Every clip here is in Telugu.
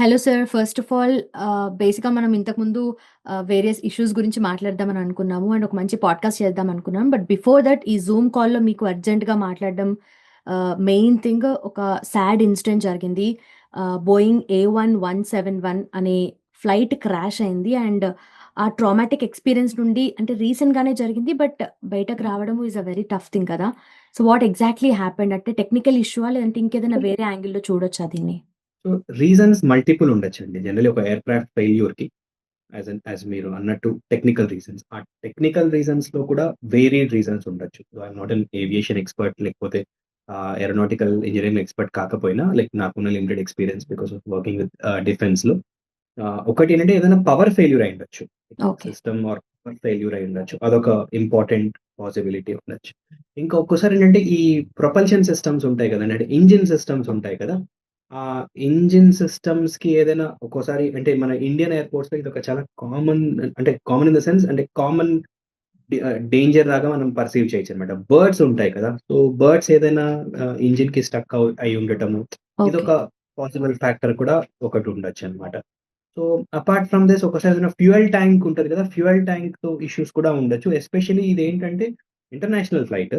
Hello sir. First of all బేసిక్‌గా మనం ఇంతకుముందు వేరియస్ ఇష్యూస్ గురించి మాట్లాడదామని అనుకున్నాము. అండ్ ఒక మంచి పాడ్‌కాస్ట్ చేద్దాం అనుకున్నాం. బట్ బిఫోర్ థట్ ఈ జూమ్ కాల్‌లో మీకు అర్జెంట్‌గా మాట్లాడడం మెయిన్ థింగ్ ఒక సాడ్ ఇన్సిడెంట్ జరిగింది. బోయింగ్ A1171 అనే ఫ్లైట్ క్రాష్ అయింది. అండ్ ఆ ట్రామాటిక్ ఎక్స్‌పీరియన్స్ నుండి అంటే రీసెంట్‌గానే జరిగింది. బట్ బయటకు రావడం is a very tough thing కదా! సో, వాట్ ఎగ్జాక్ట్‌లీ హ్యాపెండ్ అంటే టెక్నికల్ ఇష్యూవా? లేదంటే ఇంకేదైనా వేరే యాంగిల్‌లో చూడొచ్చా దీన్ని? సో, రీజన్స్ మల్టిపుల్ ఉండొచ్చండి. జనరల్లీ ఒక ఎయిర్‌క్రాఫ్ట్ ఫెయిల్యూర్‌కి యాస్ మీరు అన్నట్టు టెక్నికల్ రీజన్స్. ఆ టెక్నికల్ రీజన్స్‌లో కూడా వేరీడ్ రీజన్స్ ఉండొచ్చు. I'm not an aviation expert లేకపోతే ఏరోనాటికల్ ఇంజినీరింగ్ ఎక్స్‌పర్ట్ కాకపోయినా నాకున్న limited experience because of working with డిఫెన్స్‌లో. ఒకటేంటంటే ఏదైనా పవర్ ఫెయిల్యూర్ అయ్యుండొచ్చు. Okay. System or power failure అయ్యుండొచ్చు. అదొక ఇంపార్టెంట్ పాసిబిలిటీ ఉండొచ్చు. ఇంకా ఒక్కోసారి ఏంటంటే ఈ ప్రొపల్షన్ సిస్టమ్స్ ఉంటాయి కదండీ. అంటే ఇంజిన్ సిస్టమ్స్ ఉంటాయి కదా! ఆ ఇంజిన్ సిస్టమ్స్‌కి ఏదైనా ఒక్కోసారి అంటే మన ఇండియన్ ఎయిర్‌పోర్ట్స్‌లో ఇదొక చాలా కామన్, అంటే కామన్ ఇన్ ద సెన్స్ అంటే కామన్ డేంజర్ లాగా మనం పర్సీవ్ చేయొచ్చనమాట. బర్డ్స్ ఉంటాయి కదా! సో, బర్డ్స్ ఏదైనా ఇంజిన్‌కి స్టక్ అయ్యి ఉండటము. ఓకే. ఇదొక పాసిబుల్ ఫ్యాక్టర్ కూడా ఒకటుండొచ్చనమాట. సో, అపార్ట్ ఫ్రమ్ దిస్ ఒకసారి ఏదైనా ఫ్యూయల్ ట్యాంక్ ఉంటది కదా! ఫ్యూయల్ ట్యాంక్‌తో ఇష్యూస్ కూడా ఉండొచ్చు. ఎస్పెషల్లీ ఇదేంటంటే ఇంటర్నేషనల్ ఫ్లైట్.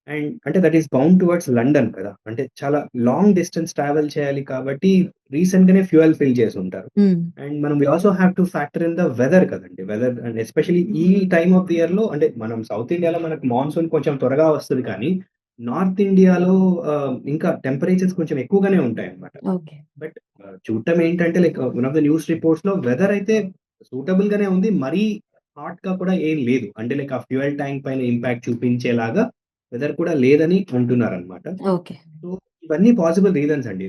అండ్ అంటే that is bound towards London కదా! అంటే చాలా లాంగ్ డిస్టెన్స్ ట్రావెల్ చేయాలి కాబట్టి రీసెంట్‌గానే ఫ్యూయల్ ఫిల్ చేసుంటారు. హ్మ్. అండ్ మనం we also have to factor in the weather కదండీ. వెదర్ అండ్ ఎస్పెషల్లీ ఈ టైమ్ ఆఫ్ ది ఇయర్‌లో అంటే మనం సౌత్ ఇండియాలో మనకు మాన్సూన్ కొంచెం త్వరగా వస్తది కానీ, నార్త్ ఇండియాలో ఇంకా టెంపరేచర్స్ కొంచెం ఎక్కువగానే ఉంటాయన్నమాట. ఓకే. బట్ చూడటం ఏంటంటే వన్ ఆఫ్ ద న్యూస్ రిపోర్ట్స్‌లో వెదర్ అయితే సూటబుల్ గానే ఉంది. మరీ హాట్‌గా కూడా ఏం లేదు. అంటే ఆ ఫ్యూయల్ ట్యాంక్ పైన ఇంపాక్ట్ చూపించేలాగా వెదర్ కూడా లేదని అంటున్నారనమాట. ఓకే. సో, ఇవన్నీ పాసిబుల్ రీజన్స్ అండి.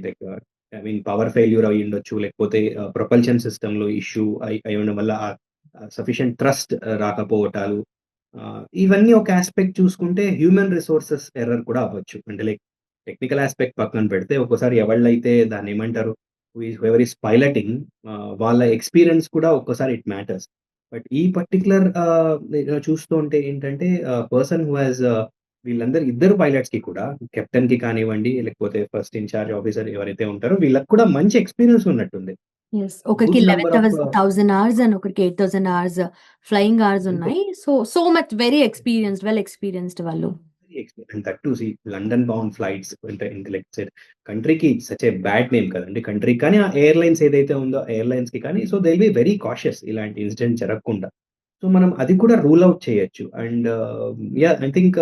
ఐ మీన్ పవర్ ఫెయిల్యూర్ అయ్యుండొచ్చు. లేకపోతే ప్రొపల్షన్ సిస్టమ్‌లో ఇష్యూ అయ్యుండడం వల్ల సఫిషియంట్ థ్రస్ట్ రాకపోవటాలు. ఇవన్నీ ఒక యాస్పెక్ట్ చూసుకుంటే హ్యూమన్ రిసోర్సెస్ ఎర్రర్ కూడా అవ్వచ్చు. అంటే టెక్నికల్ యాస్పెక్ట్ పక్కన పెడితే ఒక్కోసారి ఎవళ్ళైతే దాన్నేమంటారు హూఎవర్ ఈస్ పైలటింగ్ వాళ్ళ ఎక్స్‌పీరియన్స్ కూడా ఒక్కోసారి ఇట్ మ్యాటర్స్. బట్ ఈ పర్టిక్యులర్ చూస్తూ ఉంటే ఏంటంటే పర్సన్ హూ హాస్ వీళ్ళందరూ ఇద్దరు పైలట్స్‌కి కూడా కెప్టెన్‌కి కానివ్వండి, లేకపోతే ఫస్ట్ ఇన్‌చార్జ్ ఆఫీసర్ ఎవరైతే ఉంటారో వీళ్ళకి కూడా మంచి ఎక్స్‌పీరియన్స్ ఉన్నట్టుంది. యెస్. ఒకరికి good number of 11,000 hours and ఒకరికి 8,000 అవర్స్ ఫ్లయింగ్ అవర్స్ ఎంతో ఉన్నాయి. So much very experienced, well experienced వాళ్ళు. And that too London bound flights అంటే ఇంక లైక్ సెడ్ కంట్రీకి సచ్ ఎ బ్యాడ్ నేమ్ కదండీ కంట్రీకి కానీ, ఆ ఎయిర్‌లైన్స్ ఏదైతే ఉందో ఆ ఎయిర్‌లైన్స్‌కి కానీ so they will be very cautious ఇలాంటి ఇన్సిడెంట్ జరగకుండా. సో, మనం అది కూడా రూల్ ఔట్ చేయొచ్చు. And yeah! ఐ థింక్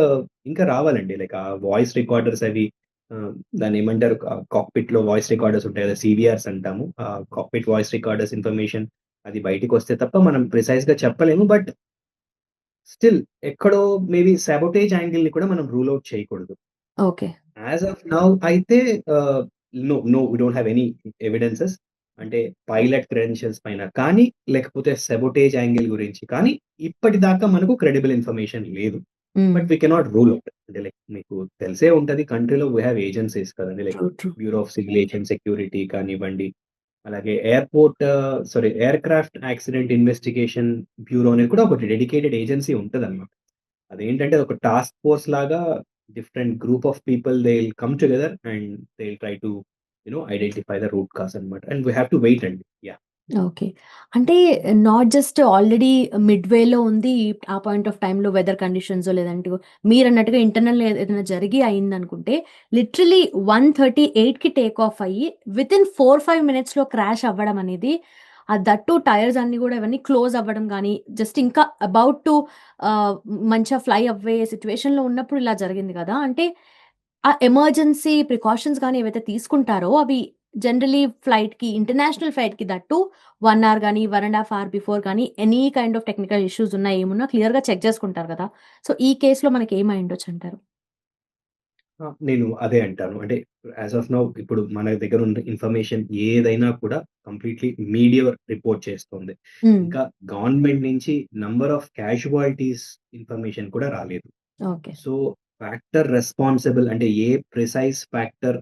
ఇంకా రావాలండి. లైక్ ఆ వాయిస్ రికార్డర్స్ అవి ఆహ్, దాన్నేమంటారు కాక్‌పిట్‌లో వాయిస్ రికార్డర్స్ ఉంటాయి కదా! సీవీఆర్స్ అంటాము. కాక్‌పిట్ వాయిస్ రికార్డర్స్ ఇన్ఫర్మేషన్ అది బయటికొస్తే తప్ప మనం ప్రిసైజ్‌గా చెప్పలేము. బట్ స్టిల్ ఎక్కడో మేబీ సాబోటేజ్ యాంగిల్‌ని కూడా మనం రూల్ ఔట్ చేయకూడదు. ఓకే. యాస్ ఆఫ్ నౌ అయితే ah, no we don't have any evidences. అంటే పైలట్ క్రెడెన్షియల్స్ పైన కానీ, లేకపోతే సాబోటేజ్ యాంగిల్ గురించి కానీ, ఇప్పటిదాకా మనకు క్రెడిబుల్ ఇన్ఫర్మేషన్ లేదు. Hmm. But we cannot rule out. అంటే మీకు తెలిసే ఉంటది కంట్రీలో వి హావ్ ఏజెన్సీస్ కదండీ. True. True. Bureau of civil aviation security కానివ్వండి, అలాగే ఎయిర్‌క్రాఫ్ట్ యాక్సిడెంట్ ఇన్వెస్టిగేషన్ బ్యూరో అనేది కూడా ఒకటి డెడికేటెడ్ ఏజెన్సీ ఉంటదన్నమాట. అదేంటంటే ఒక టాస్క్ ఫోర్స్ లాగా different group of people they will come together and they will try to identify the root cause అన్నమాట. And we have to wait అండి. యాహ్! ఓకే. అంటే నాట్ జస్ట్ ఆల్రెడీ మిడ్‌వేలో ఉంది. ఆ పాయింట్ ఆఫ్ టైమ్‌లో వెదర్ కండిషన్సో లేదంటే మీరన్నట్టుగా ఇంటర్నల్ ఏదైనా జరిగి అయిందనుకుంటే లిటరల్లీ 138కి టేక్ ఆఫ్ అయ్యి వితిన్ 4, 5 మినిట్స్‌లో క్రాష్ అవ్వడం అనేది దట్ టూ టైర్స్ అన్నీ గూడా ఇవన్నీ క్లోజ్ అవ్వడం గానీ, జస్ట్ ఇంకా అబౌట్ టు ఆహ్, మంచిగా ఫ్లై అవే సిట్యుయేషన్‌లో ఉన్నప్పుడు ఇలా జరిగింది గదా! అంటే ఆ ఎమర్జెన్సీ ప్రికాషన్స్ గాని ఏవైతే తీసుకుంటారో అవి జనరల్లీ ఇంటర్నేషనల్ ఫ్లైట్‌కి దట్ టూ 1 అవర్ గాని, 1 ½ అవర్ బిఫోర్ గాని any kind of technical issues ఉన్నా, ఏమున్నా క్లియర్‌గా చెక్ చేసుకుంటారు గదా! సో, ఈ కేస్‌లో మనకేం అయ్యుండొచ్చంటారు? నేను అదే అంటాను. అంటే యాస్ ఆఫ్ నౌ ఇప్పుడు మన దగ్గర ఉన్న ఇన్ఫర్మేషన్ ఏదైనా కూడా కంప్లీట్‌లీ మీడియా రిపోర్ట్ చేస్తుంది. హ్మ్. ఇంకా గవర్నమెంట్ నుంచి నంబర్ ఆఫ్ క్యాజువాలిటీస్ ఇన్ఫర్మేషన్ కూడా రాలేదు. ఓకే. సో, ఫ్యాక్టర్ రెస్పాన్సిబుల్ అంటే a precise factor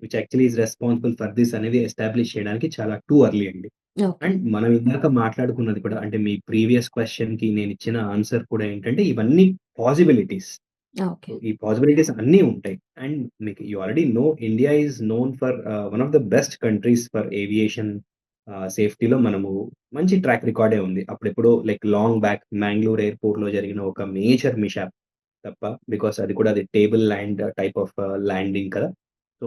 which actually is responsible for this అనేది ఎస్టాబ్లిష్ చేయడానికి చాలా టూ ఎర్లీ అండి. ఓకే. అండ్ మనం ఇందాక మాట్లాడుకున్నది కూడా అంటే మీ ప్రీవియస్ క్వెషన్‌కి నేనిచ్చిన ఆన్సర్ కూడా ఏంటంటే ఇవన్నీ పాసిబిలిటీస్. ఓకే. సో, ఈ పాసిబిలిటీస్ అన్నీ ఉంటాయి. అండ్ మీకు you already know India is known for one of the best countries for aviation సేఫ్టీలో మనము మంచి ట్రాక్ రికార్డే ఉంది. అప్పుడెప్పుడో లైక్ లాంగ్ బ్యాక్ మంగళూరు ఎయిర్‌పోర్ట్‌లో జరిగిన ఒక మేజర్ మిస్‌హ్యాప్ తప్ప బికాజ్ అది కూడా అది table land type of landing కదా! సో,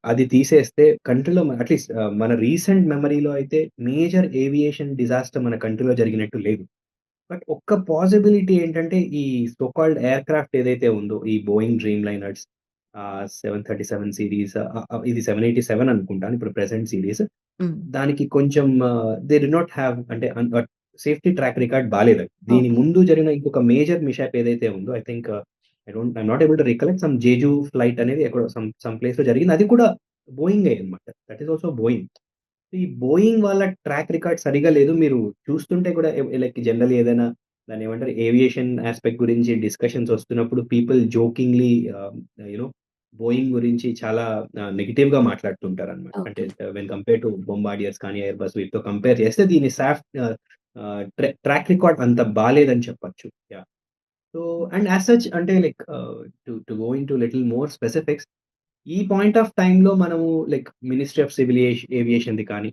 అది తీసేస్తే కంట్రీలో అట్‌లీస్ట్ మన రీసెంట్ మెమరీలో అయితే మేజర్ ఏవియేషన్ డిజాస్టర్ మన కంట్రీలో జరిగినట్టు లేదు. బట్ ఒక్క పాసిబిలిటీ ఏంటంటే, ఈ సో కాల్డ్ ఎయిర్‌క్రాఫ్ట్ ఏదైతే ఉందో, ఈ బోయింగ్ డ్రీమ్ లైనర్స్ 737 సీరీస్ ఇది 787 అనుకుంటాను. ఇప్పుడు ప్రెజెంట్ సీరీస్. హ్మ్. దానికి కొంచెం దే డి నాట్ హావ్ అంటే సేఫ్టీ ట్రాక్ రికార్డ్ బాలేదది. దీని ఓకే. ముందు జరిగిన ఇంకొక మేజర్ మిస్‌హ్యాప్ ఏదైతే ఉందో, I think I'm not able to recollect some Jeju flight అనేది ఎక్కడో సమ్ ప్లేస్‌లో జరిగింది. అది కూడా బోయింగే అన్నమాట. That is also Boeing. ఈ బోయింగ్ వాళ్ళ ట్రాక్ రికార్డ్ సరిగ్గా లేదు. మీరు చూస్తుంటే కూడా లైక్ జనరల్లీ ఏదైనా దాన్నేమంటారు ఏవియేషన్ యాస్పెక్ట్ గురించి డిస్కషన్స్ వస్తున్నప్పుడు పీపుల్ జోకింగ్‌లీ యూ నో బోయింగ్ గురించి చాలా నెగెటివ్‌గా మాట్లాడుతుంటారనమాట. అంటే okay. When compare to bombardiers కానీ, ఎయిర్‌బస్ వీటితో కంపేర్ చేస్తే దీని ట్రాక్ రికార్డ్ అంత బాలేదని చెప్పొచ్చు. Yeah! So, and as such అంటే like to go into little more specifics ఈ పాయింట్ ఆఫ్ టైమ్‌లో మనము లైక్ మినిస్ట్రీ ఆఫ్ సివిల్ ఏవియేషన్‌ది కానీ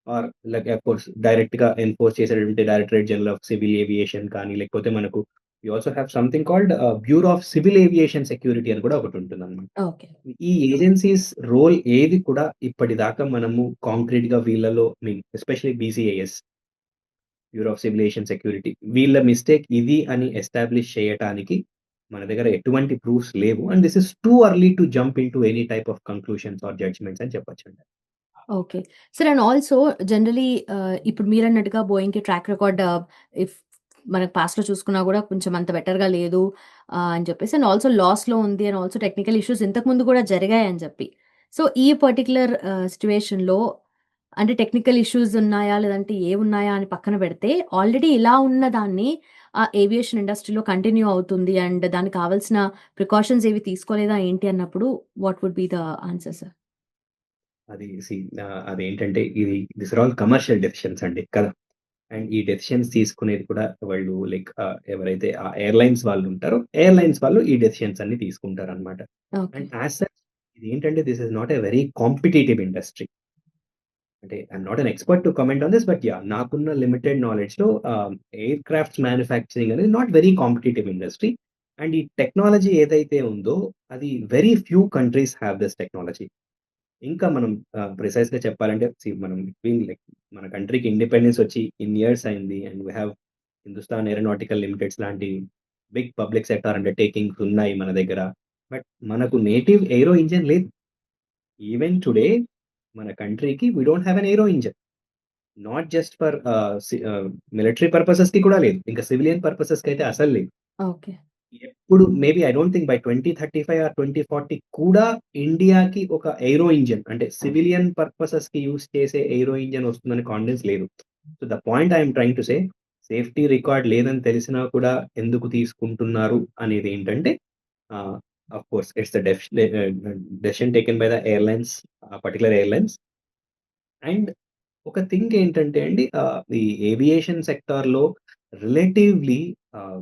ఆర్ లైక్ అఫ్‌కోర్స్ డైరెక్ట్‌గా ఎన్‌ఫోర్స్ చేసేటటువంటి directorate general of civil aviation కానీ, లేకపోతే మనకు we also have something called bureau of civil aviation security అని కూడా ఒకటుంటుందన్నమాట. ఓకే. ఈ ఏజెన్సీస్ రోల్ ఏది కూడా ఇప్పటిదాకా మనము కాంక్రీట్‌గా వీళ్ళలో especially BCAS bureau of civil aviation security వీళ్ళ మిస్టేక్ ఇది అని ఎస్టాబ్లిష్ చేయటానికి మన దగ్గర ఎటువంటి ప్రూఫ్స్ లేవు. And this is too early to jump into any type of conclusions or judgments అని చెప్పొచ్చండి. Okay. Sir and also generally ఇప్పుడు మీరన్నట్టుగా బోయింగ్‌కి ట్రాక్ రికార్డ్ ఇఫ్ మనకు పాస్ట్‌లో చూసుకున్నా గూడా కొంచెం అంత బెటర్‌గా లేదు అని చెప్పేసి అండ్ ఆల్సో లాస్‌లో ఉంది అండ్ ఆల్సో టెక్నికల్ ఇష్యూస్ ఇంతకుముందు గూడా జరిగాయని చెప్పి. సో, ఈ పర్టిక్యులర్ సిట్యుయేషన్‌లో అంటే టెక్నికల్ ఇష్యూస్ ఉన్నాయా? లేదంటే ఏవున్నాయా అని పక్కన పెడితే ఆల్రెడీ ఇలా ఉన్న దాన్ని ఏవియేషన్ ఇండస్ట్రీలో కంటిన్యూ అవుతుంది అండ్ దానికి కావాల్సిన ప్రికాషన్స్ ఏవి తీసుకోలేదా ఏంటి అన్నప్పుడు what would be the answer sir? అది అదేంటంటే these are all commercial decisions అండి కదా! అండ్ ఈ డెసిషన్స్ తీసుకునేది కూడా వాళ్ళు లైక్ ఎవరైతే ఆ ఎయిర్‌లైన్స్ వాళ్ళు ఉంటారో, ఎయిర్‌లైన్స్ వాళ్ళు ఈ డెసిషన్స్ అన్ని తీసుకుంటారనమాట. ఓకే. అండ్ యాస్ సచ్ ఇదేంటంటే this is not a very competitive industry. అంటే I'm not an expert to comment on this but yeah! నాకున్న లిమిటెడ్ నాలెడ్జ్‌లో ఎయిర్ క్రాఫ్ట్స్ మ్యానుఫ్యాక్చరింగ్ అనేది not very competitive industry. And ఈ టెక్నాలజీ ఏదైతే ఉందో అది very few countries have this technology. ఇంకా మనం ప్రిసైజ్‌గా చెప్పాలంటే మనం బిట్వీన్ లైక్ మన కంట్రీకి ఇండిపెండెన్స్ వచ్చి ఇన్ని ఇయర్స్ అయింది. And we have Hindustan Aeronautical Limiteds లాంటి బిగ్ పబ్లిక్ సెక్టార్ అండర్‌టేకింగ్స్ ఉన్నాయి మన దగ్గర. బట్ మనకు నేటివ్ ఏరో ఇంజిన్ లేదు. ఈవెన్ టుడే మన కంట్రీకి we don't have an aero engine. Not just for military పర్పసెస్‌కి కూడా లేదు. ఇంకా సివిలియన్ పర్పసెస్‌కి అయితే అసలు లేదు. ఓకే. ఎప్పుడు maybe I don't think by 2035 or 2040 కూడా ఇండియాకి ఒక ఏరో ఇంజిన్ అంటే సివిలియన్ పర్పసెస్‌కి యూజ్ చేసే ఏరో ఇంజిన్ వస్తుందని కాన్ఫిడెన్స్ లేదు. So, the point I am trying to say safety record లేదని తెలిసినా కూడా ఎందుకు తీసుకుంటున్నారు అనేదేంటంటే ah, of course it's the decision taken by the airlines particular airlines. And ఒక థింగ్ ఏంటంటే అండి ఈ ఏవియేషన్ సెక్టార్‌లో రిలేటివ్‌లీ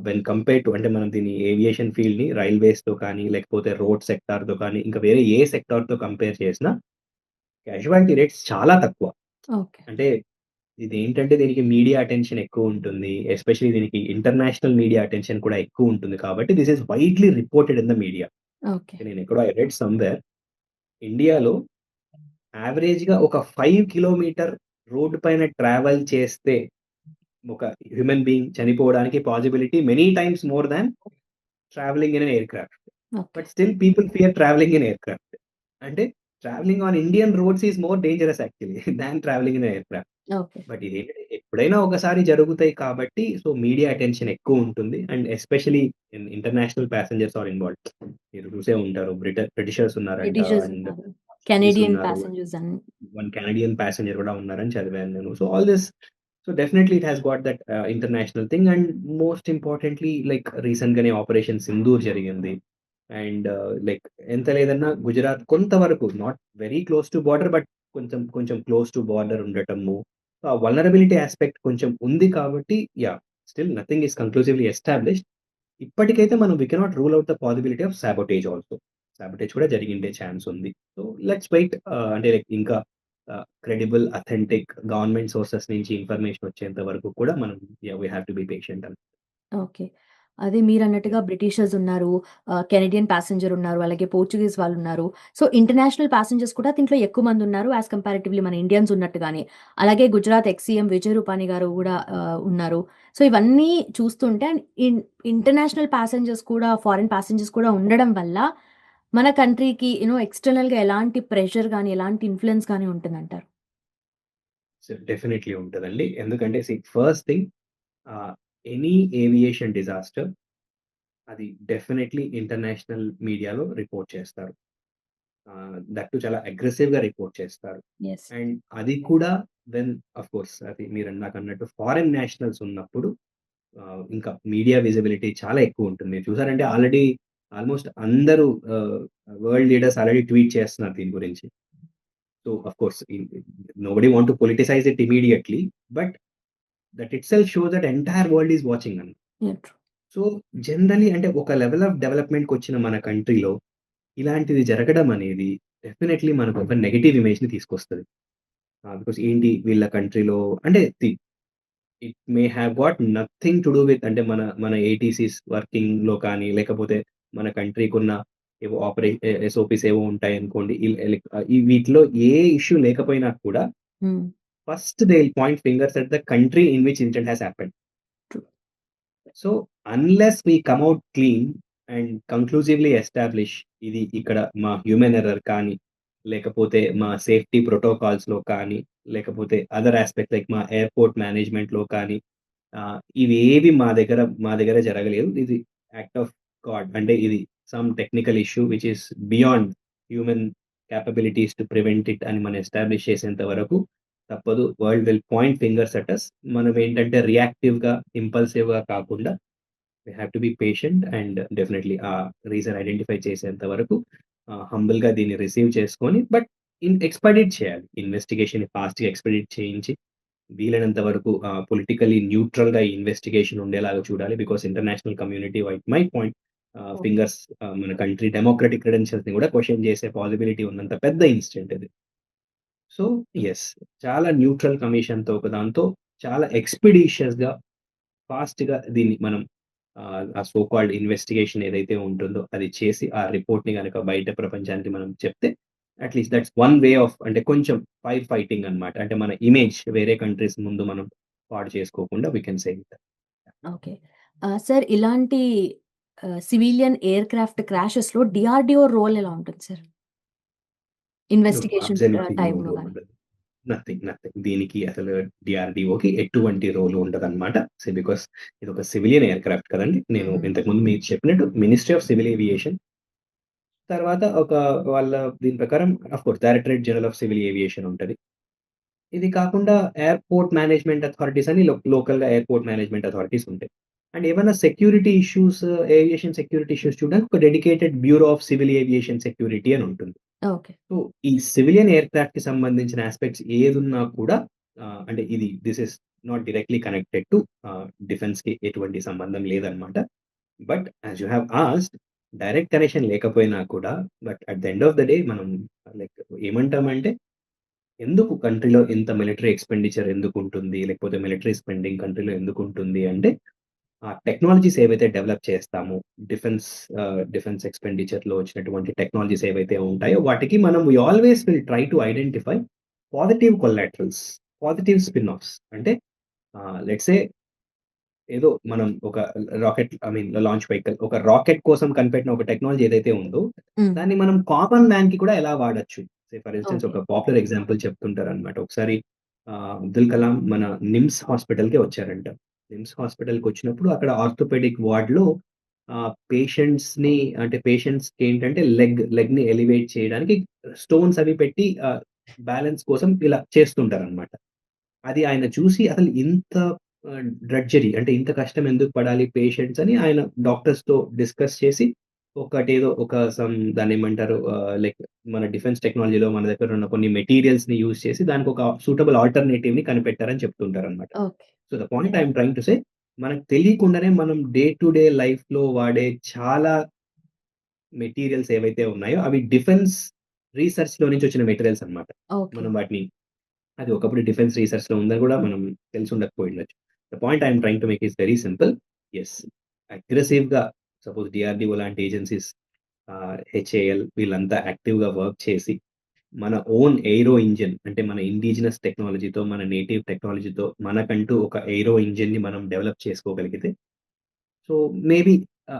వెన్ కంపేర్ టు అంటే మనం దీన్ని ఏవియేషన్ ఫీల్డ్‌ని రైల్వేస్‌తో కానీ, లేకపోతే రోడ్ సెక్టార్‌తో కానీ, ఇంకా వేరే ఏ సెక్టార్‌తో కంపేర్ చేసినా క్యాజువాలిటీ రేట్స్ చాలా తక్కువ. ఓకే. అంటే ఇదేంటంటే దీనికి మీడియా అటెన్షన్ ఎక్కువుంటుంది. ఎస్పెషల్లీ దీనికి ఇంటర్నేషనల్ మీడియా అటెన్షన్ కూడా ఎక్కువుంటుంది కాబట్టి this is widely reported in the media. Okay. నేనెక్కడో ఐ రెడ్ సమ్‌వేర్ ఇండియాలో యావరేజ్‌గా ఒక 5 కిలోమీటర్ రోడ్ పైన ట్రావెల్ చేస్తే ఒక హ్యూమన్ బీయింగ్ చనిపోవడానికి possibility many times more than travelling in an aircraft. Okay. But still people fear travelling in aircraft. అంటే travelling on Indian roads is more dangerous actually than travelling in aircraft. Okay. But ఇదేంటంటే ఎప్పుడైనా ఒకసారి జరుగుతాయి కాబట్టి సో మీడియా అటెన్షన్ ఎక్కువుంటుంది. And especially international passengers are involved. మీరు చూసే ఉంటారు బ్రిటిషర్స్ ఉన్నారంట బ్రిటిషర్స్ అండ్ ఉన్నారు. చైనీస్ కెనేడియన్ ఉన్నారు. ప్యాసింజర్స్ అని. వన్ కెనడియన్ ప్యాసింజర్ కూడా ఉన్నారని చదివాను నేను. So all this so definitely it has got that international thing and most importantly like రీసెంట్‌గానే ఆపరేషన్ సింధూర్ జరిగింది. అండ్ లైక్ ఎంత లేదన్నా గుజరాత్ కొంతవరకు not very close to border but కొంచెం కొంచెం క్లోజ్ టు బోర్డర్ ఉండటము. సో ఆ వల్నరబిలిటీ యాస్పెక్ట్ కొంచెం ఉంది కాబట్టి yeah! Still nothing is conclusively established. ఇప్పటికైతే మనం we cannot rule out the possibility of sabotage also. Sabotage కూడా జరిగిండే ఛాన్స్ ఉంది. సో, లెట్స్ వెయిట్ అంటే లైక్ ఇంకా క్రెడిబుల్, అథెంటిక్ గవర్నమెంట్ సోర్సెస్ నుంచి ఇన్ఫర్మేషన్ వచ్చేంత వరకు కూడా మనం we have to be patient అని. ఓకే. అదే మీరన్నట్టుగా బ్రిటిషర్స్ ఉన్నారు. కెనడియన్ ప్యాసింజర్ ఉన్నారు. అలాగే పోర్చుగీస్ వాళ్ళున్నారు. సో, ఇంటర్నేషనల్ ప్యాసింజర్స్ కూడా దీంట్లో ఎక్కువ మందున్నారు. యాస్ కంపారిటివ్‌లీ మన ఇండియన్స్ ఉన్నట్టుగానే. అలాగే గుజరాత్ ఎక్స్ సీఎం విజయ్ రూపానీ గారు గూడా ఉన్నారు. సో, ఇవన్నీ చూస్తుంటే ఇంటర్నేషనల్ ప్యాసింజర్స్ కూడా ఫారెన్ ప్యాసింజర్స్ కూడా ఉండడం వల్ల మన కంట్రీకి ఎక్స్‌టర్నల్‌గా ఎలాంటి ప్రెషర్ గాని, ఎలాంటి ఇన్‌ఫ్లూయెన్స్ గాని ఉంటుందంటారు? సో, డెఫినైట్‌లీ ఉంటదండి. ఎందుకంటే ఫస్ట్ థింగ్ ఆహ్, ఎనీ ఏవియేషన్ డిజాస్టర్ అది డెఫినైట్‌లీ ఇంటర్నేషనల్ మీడియాలో రిపోర్ట్ చేస్తారు. దట్ టూ చాలా అగ్రెసివ్‌గా రిపోర్ట్ చేస్తారు. యెస్. అండ్ అది కూడా ఆఫ్‌కోర్స్ అది మీరిందాకన్నట్టు ఫారెన్ నేషనల్స్ ఉన్నప్పుడు ఇంకా మీడియా విజిబిలిటీ చాలా ఎక్కువుంటుంది. మీరు చూసారంటే ఆల్రెడీ ఆల్‌మోస్ట్ అందరూ వరల్డ్ లీడర్స్ ఆల్రెడీ ట్వీట్ చేస్తున్నారు దీని గురించి. So, of course nobody want to politicize it immediately. But that itself shows that entire world is watching అని. యాహ్! ట్రూ. సో, జనరల్లీ అంటే ఒక లెవెల్ ఆఫ్ డెవలప్‌మెంట్‌కొచ్చిన మన కంట్రీలో ఇలాంటిది జరగడం అనేది డెఫినైట్‌లీ మనకొక నెగెటివ్ ఇమేజ్‌ని తీసుకొస్తది. బికాజ్ ఏంటి వీళ్ళ కంట్రీలో అంటే it may have got nothing to do with అంటే మన మన ఏటీసీస్ వర్కింగ్‌లో కానీ, లేకపోతే మన కంట్రీకున్న ఏవో ఎస్ఓపీస్ ఏవో ఉంటాయనుకోండి. ఈ వీటిలో ఏ ఇష్యూ లేకపోయినా కూడా hmm. First they will point fingers at the country in which incident has happened. True. So, unless we come out clean and కంక్లూజివ్‌లీ ఎస్టాబ్లిష్ ఇది ఇక్కడ మా హ్యూమన్ ఎర్రర్ కానీ, లేకపోతే మా సేఫ్టీ ప్రోటోకాల్స్‌లో కానీ, లేకపోతే అదర్ యాస్పెక్ట్స్ లైక్ మా ఎయిర్‌పోర్ట్ మేనేజ్‌మెంట్‌లో కానీ ఇవేవి మా దగ్గర జరగలేదు. ఇది యాక్ట్ ఆఫ్ గాడ్. అంటే ఇది some technical issue which is beyond human capabilities to prevent it అని మనం ఎస్టాబ్లిష్ చేసేంత వరకు తప్పదు. World will point fingers at us. మనం ఏంటంటే రియాక్టివ్‌గా, ఇంపల్సివ్‌గా కాకుండా we have to be patient and డెఫినైట్‌లీ ఆ రీజన్ ఐడెంటిఫై చేసేంత వరకు హంబుల్‌గా దీన్ని రిసీవ్ చేసుకొని బట్ ఎక్స్‌పడిట్ చేయాలి. ఇన్వెస్టిగేషన్‌ని ఫాస్ట్‌గా ఎక్స్‌పడిట్ చేయించి వీలైనంత వరకు పొలిటికల్లీ న్యూట్రల్‌గా ఈ ఇన్వెస్టిగేషన్ ఉండేలాగా చూడాలి. Because international community might point okay. Fingers మన కంట్రీ డెమోక్రటిక్ క్రెడెన్షియల్స్‌ని కూడా క్వెషన్ చేసే పాసిబిలిటీ ఉన్నంత పెద్ద ఇన్సిడెంట్ ఇది. So, yes. చాలా న్యూట్రల్ కమిషన్‌తో ఒక దాంతో చాలా ఎక్స్‌పిడిషియస్‌గా, ఫాస్ట్‌గా దీన్ని మనం ఆ సో కాల్డ్ ఇన్వెస్టిగేషన్ ఏదైతే ఉంటుందో అది చేసి ఆ రిపోర్ట్‌ని గనక బయట ప్రపంచానికి మనం చెప్తే at least that's one way of అంటే కొంచెం ఫైటింగ్ అన్నమాట. అంటే మన ఇమేజ్ వేరే కంట్రీస్ ముందు మనం పాడు చేసుకోకుండా we can save it. Okay. Sir ఇలాంటి సివిలియన్ ఎయిర్‌క్రాఫ్ట్ క్రాషెస్‌లో డీఆర్‌డీఓ రోల్ ఎలా ఉంటుంది sir? No, investigation absolutely no టైమ్‌లో రోల్ గాని? ఉండదు. నథింగ్. దీనికి అసలు డీఆర్‌డీఓకి ఎటువంటి రోల్ ఉండదన్నమాట. బికాస్ ఇదొక సివిలియన్ ఎయిర్‌క్రాఫ్ట్ కదండీ! నేను హ్మ్. ఇంతకుముందు మీకు చెప్పినట్టు మినిస్ట్రీ ఆఫ్ సివిల్ ఏవియేషన్ తర్వాత వాళ్ళ దీని ప్రకారం of course directorate general of civil aviation ఉంటది. ఇది కాకుండా ఎయిర్‌పోర్ట్ మేనేజ్‌మెంట్ అథారిటీస్ అని లోకల్‌గా ఎయిర్‌పోర్ట్ మేనేజ్‌మెంట్ అథారిటీస్ ఉంటాయి. అండ్ ఏవన్నా security issues, aviation security issues చూడడానికి ఒక dedicated bureau of civil aviation security అని ఉంటుంది. ఓకే. సో, ఈ సివిలియన్ ఎయిర్‌క్రాఫ్ట్‌కి సంబంధించిన యాస్పెక్ట్స్ ఏదున్నా కూడా అంటే this is not directly connected to డిఫెన్స్‌కి ఎటువంటి సంబంధం లేదన్నమాట. But as you have asked direct connection లేకపోయినా కూడా but at the end of the day మనం లైక్ ఏమంటామంటే ఎందుకు కంట్రీలో ఇంత మిలిటరీ ఎక్స్‌పెండిచర్ ఎందుకుంటుంది? లేకపోతే మిలిటరీ స్పెండింగ్ కంట్రీలో ఎందుకుంటుంది అంటే, ఆ టెక్నాలజీస్ ఏవైతే డెవలప్ చేస్తామో, డిఫెన్స్ ఎక్స్‌పెండిచర్‌లో వచ్చినటువంటి టెక్నాలజీస్ ఏవైతే ఉంటాయో, వాటికి మనం we always will try to identify positive collaterals, positive spin offs. అంటే లెట్స్ సే ఏదో మనం ఒక రాకెట్ లాంచ్ వెహికల్ ఒక రాకెట్ కోసం కనిపెట్టిన ఒక టెక్నాలజీ ఏదైతే ఉందో, హ్మ్. దాన్ని మనం కామన్ మ్యాన్‌కి కూడా ఎలా వాడొచ్చు. For instance okay. ఒక పాపులర్ ఎగ్జాంపుల్ చెప్తుంటారనమాట. ఒకసారి అబ్దుల్ కలాం మన నిమ్స్ హాస్పిటల్‌కి వచ్చారంట. నిమ్స్ హాస్పిటల్‌కొచ్చినప్పుడు అక్కడ ఆర్థోపెడిక్ వార్డ్‌లో అంటే పేషెంట్స్‌కేంటంటే లెగ్‌ని ఎలివేట్ చేయడానికి స్టోన్స్ అవి పెట్టి బ్యాలెన్స్ కోసం ఇలా చేస్తుంటారనమాట. అది ఆయన చూసి అసలు ఇంత డ్రడ్జరీ అంటే ఇంత కష్టం ఎందుకు పడాలి పేషెంట్స్ అని ఆయన డాక్టర్స్‌తో డిస్కస్ చేసి ఒకటేదో దాన్నేమంటారు లైక్ మన డిఫెన్స్ టెక్నాలజీలో మన దగ్గర ఉన్న కొన్ని మెటీరియల్స్‌ని యూజ్ చేసి దానికొక సూటబుల్ ఆల్టర్‌నేటివ్‌ని కనిపెట్టారని చెప్తుంటారనమాట. Okay. So, the point I yeah! Am trying to say మనకు తెలియకుండానే మనం డే టు డే లైఫ్‌లో వాడే చాలా మెటీరియల్స్ ఏవైతే ఉన్నాయో అవి డిఫెన్స్ రీసెర్చ్‌లో నుంచి వచ్చిన మెటీరియల్స్ అన్నమాట. ఓకే. మనం వాటిని అది ఒకప్పుడు డిఫెన్స్ రీసెర్చ్‌లో ఉందని గూడా మనం తెలిసుండకపోయుండొచ్చు. The point I am trying to make is very simple. Yes. అగ్రెసివ్‌గా సపోజ్ డీఆర్‌డీఓ లాంటి ఏజెన్సీస్ హెచ్ఏఎల్ వీళ్ళంతా యాక్టివ్‌గా వర్క్ చేసి, మన ఓన్ ఎయిరో ఇంజిన్ అంటే మన ఇండిజినస్ టెక్నాలజీతో, మన నేటివ్ టెక్నాలజీతో మనకంటూ ఒక ఎయిరో ఇంజిన్‌ని మనం డెవలప్ చేసుకోగలిగితే, సో మేబీ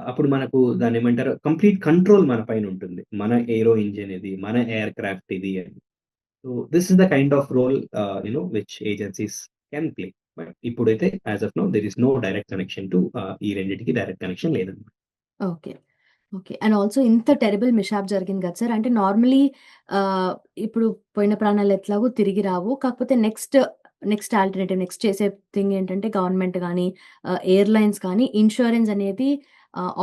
అప్పుడు మనకు దాన్నేమంటారు కంప్లీట్ కంట్రోల్ మన పైనుంటుంది. మన ఎయిరో ఇంజిన్ ఇది, మన ఎయిర్ క్రాఫ్ట్ ఇది అని. So this is the kind of role which agencies can play. But ఇప్పుడైతే as of now there is no direct connection to ఈ రెండిటికి డైరెక్ట్ కనెక్షన్ లేదన్నమాట. ఓకే. ఓకే. అండ్ ఆల్సో ఇంత టెరబుల్ మిస్‌హ్యాప్ జరిగింది కదా సార్! అంటే నార్మల్లీ ఆహ్, ఇప్పుడు పోయిన ప్రాణాలు ఎట్లాగో తిరిగి రావు. కాకపోతే నెక్స్ట్ ఆల్టర్‌నేటివ్ నెక్స్ట్ చేసే థింగ్ ఏంటంటే గవర్నమెంట్ గానీ, ఎయిర్‌లైన్స్ కానీ ఇన్స్యూరెన్స్ అనేది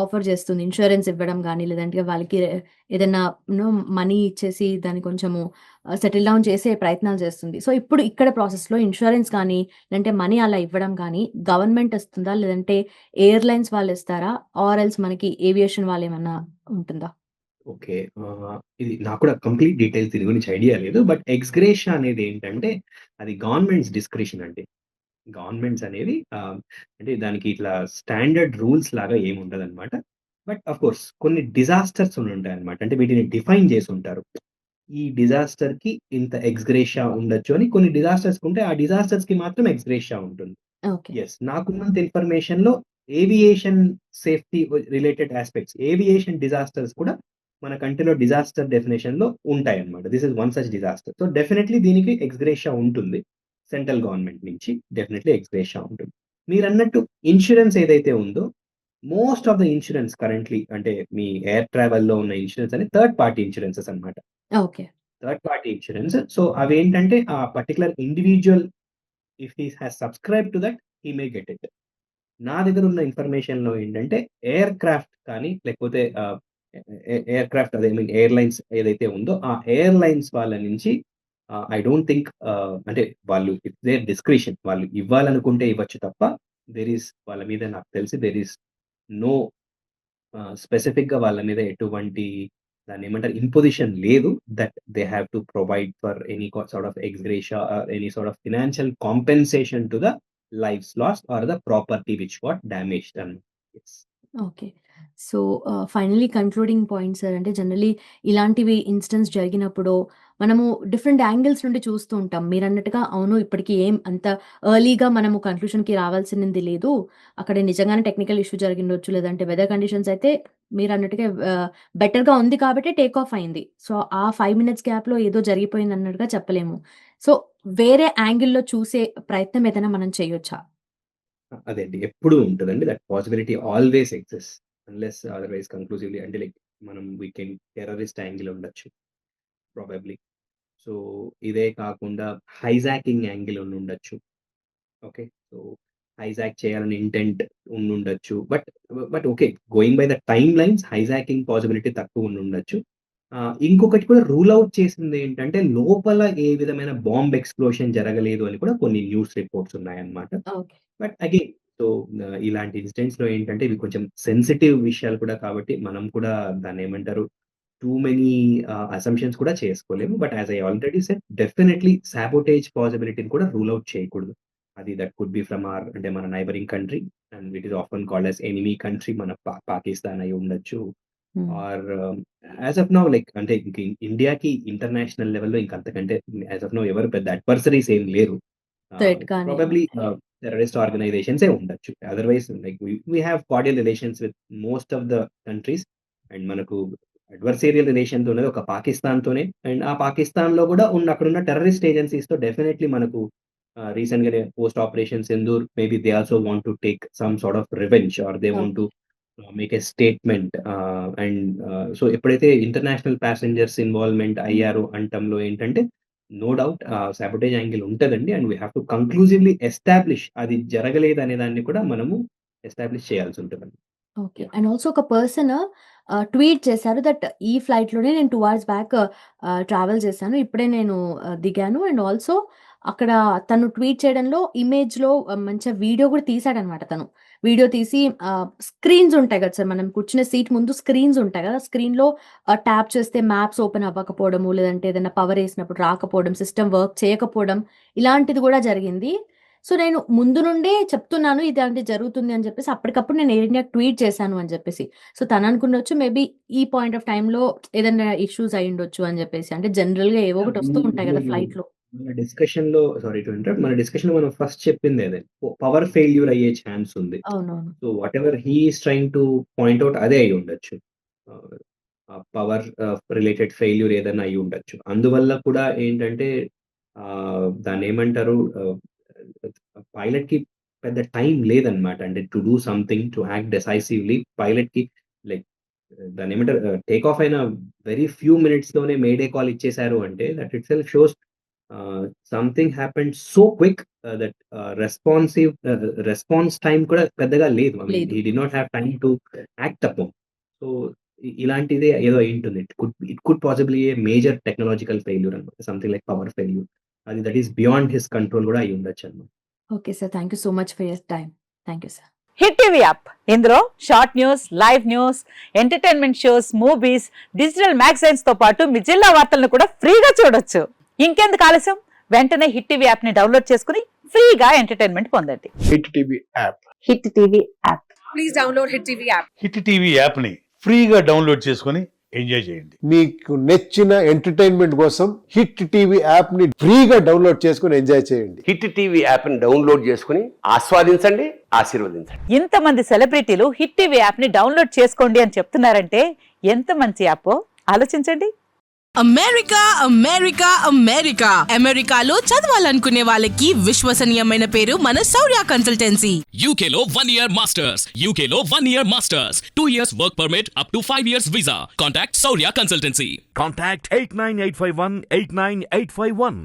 ఆఫర్ చేస్తుంది. ఇన్స్యూరెన్స్ ఇవ్వడం గానీ, లేదంటే వాళ్ళకి ఏదన్నా మనీ ఇచ్చేసి దాన్ని కొంచెము సెటిల్ డౌన్ చేసే ప్రయత్నాలు చేస్తుంది. సో, ఇప్పుడు ఇక్కడ ప్రాసెస్‌లో ఇన్స్యూరెన్స్ కానీ, లేదంటే మనీ అలా ఇవ్వడం కానీ గవర్నమెంట్ ఇస్తుందా? లేదంటే ఎయిర్‌లైన్స్ వాళ్ళిస్తారా? ఆర్ ఎల్స్ మనకి ఏవియేషన్ వాళ్ళేమన్నా ఉంటుందా? ఓకే. ఇది నాకు కూడా కంప్లీట్ డీటెయిల్స్ దీని గురించి ఐడియా లేదు. బట్ ఎక్స్ గ్రేషియా అనేదేంటంటే, అది గవర్నమెంట్స్ డిస్క్రిషన్ అండి. గవర్నమెంట్స్ అనేవి అంటే దానికి ఇట్లా స్టాండర్డ్ రూల్స్ లాగా ఏముండదనమాట. బట్ ఆఫ్ కోర్స్ కొన్ని డిజాస్టర్స్ ఉండుంటాయన్నమాట. అంటే వీటిని డిఫైన్ చేసుంటారు. ఈ డిజాస్టర్‌కి ఇంత ఎక్స్ గ్రేషియా ఉండొచ్చు అని కొన్ని డిజాస్టర్స్‌కుంటే, ఆ డిజాస్టర్స్‌కి మాత్రం ఎక్స్ గ్రేషియా ఉంటుంది. ఓకే. యెస్. నాకున్నంత ఇన్ఫర్మేషన్‌లో aviation safety related aspects, aviation disasters కూడా మన కంట్రీలో డిజాస్టర్ డెఫినిషన్‌లో ఉంటాయన్నమాట. This is one such disaster. So, definitely దీనికి ఎక్స్ గ్రేషియా ఉంటుంది. సెంట్రల్ గవర్నమెంట్ నుంచి డెఫినైట్‌లీ ఎక్స్ గ్రేషియా ఉంటుంది. మీరన్నట్టు ఇన్స్యూరెన్స్ ఏదైతే ఉందో, most of the insurance currently అంటే మీ ఎయిర్ ట్రావెల్‌లో ఉన్న ఇన్స్యూరెన్స్ అని థర్డ్ పార్టీ ఇన్స్యూరెన్సెస్ అన్నమాట. Okay. Third party insurance. So, అవేంటంటే ఆ particular individual if he has subscribed to that he may get it. నా దగ్గరున్న ఇన్ఫర్మేషన్‌లో ఏంటంటే, ఎయిర్ క్రాఫ్ట్ కానీ, లేకపోతే ఎయిర్ క్రాఫ్ట్ అదే ఐ మీన్ ఎయిర్‌లైన్స్ ఏదైతే ఉందో, ఆ ఎయిర్‌లైన్స్ వాళ్ళ నుంచి ఐ డోంట్ థింక్ అంటే వాళ్ళు ఇట్స్ దేర్ డిస్క్రిషన్. వాళ్ళు ఇవ్వాలనుకుంటే ఇవ్వచ్చు తప్ప, వాళ్ళ మీద నాకు తెలిసి నో స్పెసిఫిక్‌గా వాళ్ళ మీద ఎటువంటి దాన్నేమంటారు ఇంపోజిషన్ లేదు. That they have to provide for any sort of ex gratia or any sort of financial compensation to the lives lost or the property which got damaged అని. Yes. Okay. So, finally concluding point sir అంటే జనరల్లీ ఇలాంటివి ఇన్సిడెంట్స్ జరిగినప్పుడు మనము డిఫరెంట్ యాంగిల్స్ నుండి చూస్తూ ఉంటాం. మీరన్నట్టుగా అవును ఇప్పటికి ఏం అంత ఎర్లీగా మనము కన్క్లూషన్‌కి రావాల్సింది లేదు. అక్కడ నిజంగానే టెక్నికల్ ఇష్యూ జరిగిండొచ్చు. లేదంటే వెదర్ కండిషన్స్ అయితే మీరన్నట్టుగా బెటర్‌గా ఉంది కాబట్టే టేక్ ఆఫ్ అయింది. సో, ఆ 5 మినిట్స్ గ్యాప్‌లో ఏదో జరిగిపోయిందన్నట్టుగా చెప్పలేము. సో, వేరే యాంగిల్‌లో చూసే ప్రయత్నం ఏదైనా మనం చేయొచ్చా? అదే అండి. ఎప్పుడూ ఉంటదండి. That possibility always exists. Unless otherwise conclusively అంటే లైక్ మనం వీ కెన్ టెర్రరిస్ట్ యాంగిల్ ఉండొచ్చు ప్రాబబ్లీ. సో, ఇదే కాకుండా హైజాకింగ్ యాంగిల్ ఉండుండొచ్చు. ఓకే. సో, హైజాక్ చేయాలని ఇంటెంట్ ఉండుండొచ్చు. But okay. Going by the time lines hijacking possibility తక్కువుండుండొచ్చు. ఇంకొకటి కూడా రూల్ ఔట్ చేసిందేంటంటే, లోపల ఏ విధమైన బాంబ్ ఎక్స్‌ప్లోషన్ జరగలేదు అని కూడా కొన్ని న్యూస్ రిపోర్ట్స్ ఉన్నాయన్నమాట. ఓకే. బట్ అగైన్ సో, ఇలాంటి ఇన్సిడెంట్స్‌లో ఏంటంటే, ఇవి కొంచెం సెన్సిటివ్ విషయాలు కూడా కాబట్టి, మనం కూడా దాన్నేమంటారు టూ మెనీ అసంప్షన్స్ కూడా చేసుకోలేము. But as I already said definitely sabotage పాసిబిలిటీని కూడా రూల్ ఔట్ చేయకూడదు. అది దట్ కుడ్ బి ఫ్రమ్ అంటే మన neighbouring country and it is often called as enemy country మన పాకిస్తాన్ అయ్యి ఉండొచ్చు. హ్మ్. Or as of now like అంటే ఇంక ఇండియాకి ఇంటర్నేషనల్ లెవెల్‌లో ఇంక అంతకంటే యాస్ ఆఫ్ నౌ ఎవరు పెద్ద అడ్వర్సరీస్ ఏమి లేరు. థ్రెట్ కానీ ప్రాబబ్లీ ఓకే. టెర్రరిస్ట్ ఆర్గనైజేషన్సే ఉండొచ్చు. Otherwise like we have cordial relations with most of the countries and మనకు అడ్వర్సేరియల్ రిలేషన్స్ ఉన్నది ఒక పాకిస్తాన్‌తోనే. అండ్ ఆ పాకిస్తాన్‌లో గూడా అక్కడున్న టెర్రరిస్ట్ ఏజెన్సీస్‌తో డెఫినైట్‌లీ మనకు రీసెంట్‌గానే post operation Sindoor maybe they also want to take some sort of revenge or they want to okay. Make a statement and so ఎప్పుడైతే ఇంటర్నేషనల్ పాసెంజర్స్ ఇన్వాల్వ్‌మెంట్ అయ్యారో అనటంలో ఏంటంటే నో డౌట్ సాబోటేజ్ యాంగిల్ ఉంటదండి. And we have to conclusively establish అది జరగలేదనే దాన్ని కూడా మనము ఎస్టాబ్లిష్ చేయాల్సుంటదండి. ఓకే. యాహ్! అండ్ ఆల్సో ఒక పర్సన్ ట్వీట్ చేశారు దట్ ఈ ఫ్లైట్‌లోనే నేను 2 అవర్స్ బ్యాక్ ట్రావెల్ చేశాను. ఇప్పుడే నేను దిగాను. అండ్ ఆల్సో అక్కడ తను ట్వీట్ చేయడంలో ఇమేజ్‌లో మంచిగా వీడియో కూడా తీసాడనమాట తను. వీడియో తీసి స్క్రీన్స్ ఉంటాయి కదా సార్! మనం కూర్చునే సీట్ ముందు స్క్రీన్స్ ఉంటాయి కదా! స్క్రీన్‌లో ట్యాప్ చేస్తే మ్యాప్స్ ఓపెన్ అవ్వకపోవడము, లేదంటే ఏదైనా పవరేసినప్పుడు రాకపోవడం, సిస్టమ్ వర్క్ చేయకపోవడం ఇలాంటిది కూడా జరిగింది. సో, నేను ముందు నుండే చెప్తున్నాను ఇలాంటిది జరుగుతుంది అని చెప్పేసి అప్పటికప్పుడు నేను ఎయిర్ ఇండియాకి ట్వీట్ చేశాను అని చెప్పేసి. సో, తననుకుండొచ్చు మేబీ ఈ పాయింట్ ఆఫ్ టైమ్‌లో ఏదైనా ఇష్యూస్ అయ్యుండొచ్చు అని చెప్పేసి. అంటే జనరల్‌గా ఏవో ఒకటి వస్తూ ఉంటాయి కదా ఫ్లైట్‌లో. మన డిస్కషన్‌లో సారీ టు ఇంటరప్ట్. మన డిస్కషన్‌లో మనం ఫస్ట్ చెప్పిందే అదే. పవర్ ఫెయిల్యూర్ అయ్యే ఛాన్స్ ఉంది. అవునవును. So, whatever he is trying to point out అదే అయ్యుండొచ్చు. ఆహ్, ఆ పవర్ రిలేటెడ్ ఫెయిల్యూర్ ఏదైనా అయ్యుండొచ్చు. అందువల్ల కూడా ఏంటంటే దాన్నేమంటారు పైలట్‌కి పెద్ద టైం లేదన్నమాట. అంటే to do something to act decisively పైలట్‌కి లైక్ దాన్నేమంటారు టేక్ ఆఫ్ అయిన వెరీ ఫ్యూ మినిట్స్‌లోనే మేడే కాల్ ఇచ్చేసారు అంటే that itself shows something happened so quick that response time కూడా పెద్దగా లేదు. ఐ మీన్ లేదు. He did not have time to act upon. So, ఇలాంటిదే ఏదో అయ్యుంటుంది. It could possibly a major technological failure అన్నమాట. Something like power failure. That is beyond his control కూడా అయ్యుండొచ్చన్నమాట. Okay sir. Thank you so much for your time. Thank you sir. Hit TV app ఇందులో short news, live news, entertainment shows, movies, digital magazines తో పాటు మీ జిల్లా వార్తలను కూడా ఫ్రీగా చూడొచ్చు. ఇంకెందుకు ఆలస్యం? వెంటనే హిట్ టీవీ యాప్ ని డౌన్లోడ్ చేసుకుని ఫ్రీగా ఎంటర్టైన్మెంట్ పొందండి. Hit TV app. Hit TV app. Please download Hit TV app. Hit TV యాప్ని ఫ్రీగా డౌన్లోడ్ చేసుకొని ఎంజాయ్ చేయండి. మీకు నచ్చిన ఎంటర్టైన్మెంట్ కోసం హిట్ టీవీ యాప్ ని ఫ్రీగా డౌన్లోడ్ చేసుకుని ఎంజాయ్ చేయండి. హిట్ టీవీ యాప్ని డౌన్లోడ్ చేసుకుని ఆస్వాదించండి, ఆశీర్వదించండి. ఇంతమంది సెలబ్రిటీలు హిట్ టీవీ యాప్ ని డౌన్లోడ్ చేసుకోండి అని చెప్తున్నారంటే ఎంత మంచి యాప్ ఆలోచించండి. అమెరికా అమెరికా అమెరికా అమెరికాలో చదవాలనుకునే వాళ్ళకి విశ్వసనీయమైన పేరు మన శౌర్య కన్సల్టెన్సీ. UK లో 1 year masters. UK లో 1 year masters. 2 years work permit up to 5 years visa. Contact Saurya Consultancy. Contact 89851 89851.